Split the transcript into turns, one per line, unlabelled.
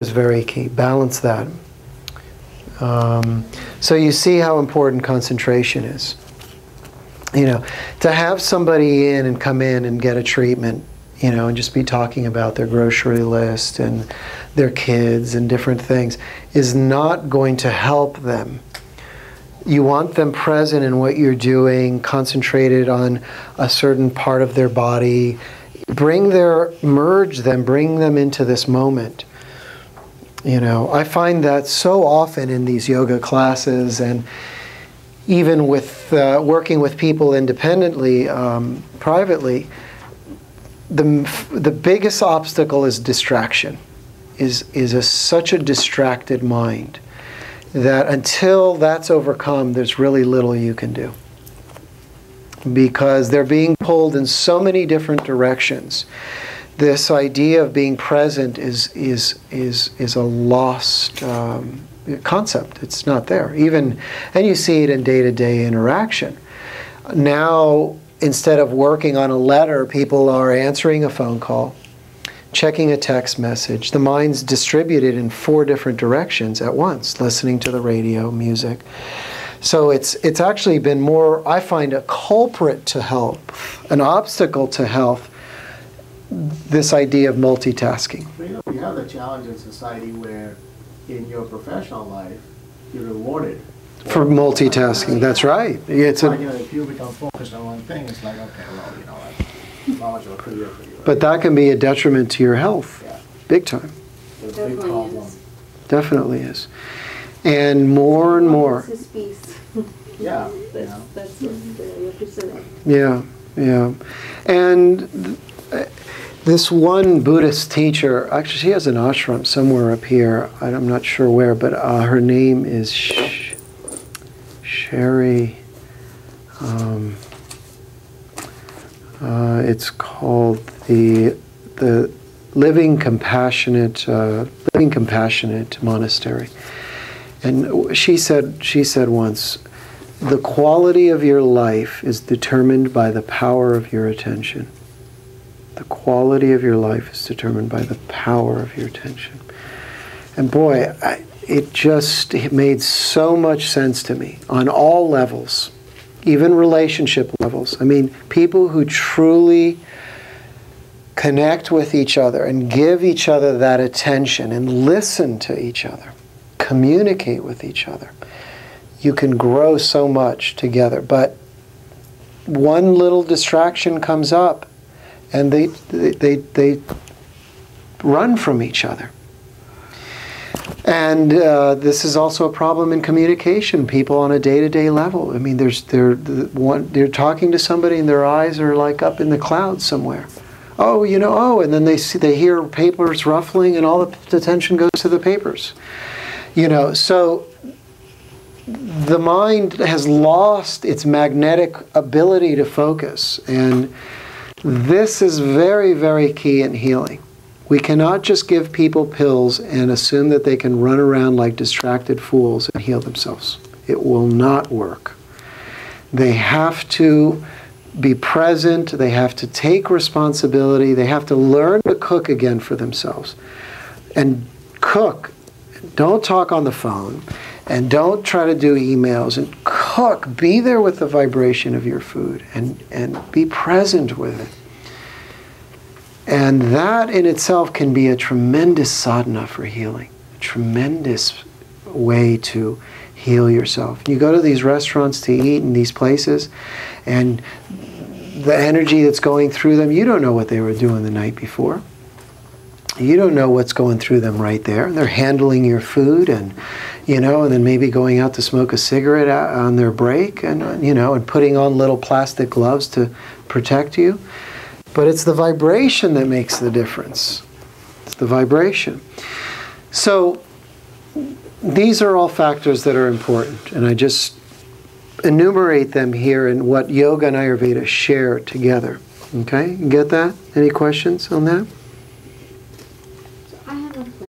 is very key. Balance that. So you see how important concentration is. You know, to have somebody in and come in and get a treatment, you know, and just be talking about their grocery list and their kids and different things is not going to help them. You want them present in what you're doing, concentrated on a certain part of their body. Merge them, bring them into this moment. You know, I find that so often in these yoga classes, and even with working with people independently, privately, the biggest obstacle is distraction, is such a distracted mind that until that's overcome, there's really little you can do. Because they're being pulled in so many different directions. This idea of being present is a lost concept. It's not there. And you see it in day-to-day interaction. Now, instead of working on a letter, people are answering a phone call, checking a text message. The mind's distributed in 4 different directions at once, listening to the radio, music. So it's actually been more, I find, a culprit to health, an obstacle to health, this idea of multitasking.
You know, we have the challenge in society where in your professional life, you're rewarded
for multitasking. That's right. It's
like, you know, if you become focused on one thing, it's like, okay, well, you know what, not much of a career for you. Right?
But that can be a detriment to your health, big time.
It's a big problem.
Definitely is. And more and more.
Yeah.
That's what you said.
Yeah, yeah. And this one Buddhist teacher, actually she has an ashram somewhere up here, I'm not sure where, but her name is Sherry. It's called the Living Compassionate Monastery. And she said once, the quality of your life is determined by the power of your attention. The quality of your life is determined by the power of your attention. And boy, it made so much sense to me on all levels, even relationship levels. I mean, people who truly connect with each other and give each other that attention and listen to each other, communicate with each other. You can grow so much together. But one little distraction comes up and they run from each other. And this is also a problem in communication. People on a day-to-day level. I mean, they're talking to somebody and their eyes are like up in the clouds somewhere. Oh, you know, oh, and then they hear papers ruffling and all the attention goes to the papers. You know, so the mind has lost its magnetic ability to focus, and this is very, very key in healing. We cannot just give people pills and assume that they can run around like distracted fools and heal themselves. It will not work. They have to be present, they have to take responsibility, they have to learn to cook again for themselves. And cook. Don't talk on the phone, and don't try to do emails, and cook. Be there with the vibration of your food, and be present with it. And that in itself can be a tremendous sadhana for healing, a tremendous way to heal yourself. You go to these restaurants to eat in these places, and the energy that's going through them, you don't know what they were doing the night before. You don't know what's going through them right there. They're handling your food, and you know, and then maybe going out to smoke a cigarette on their break, and you know, and putting on little plastic gloves to protect you. But it's the vibration that makes the difference. It's the vibration. So these are all factors that are important, and I just enumerate them here in what yoga and Ayurveda share together. Okay, you get that? Any questions on that?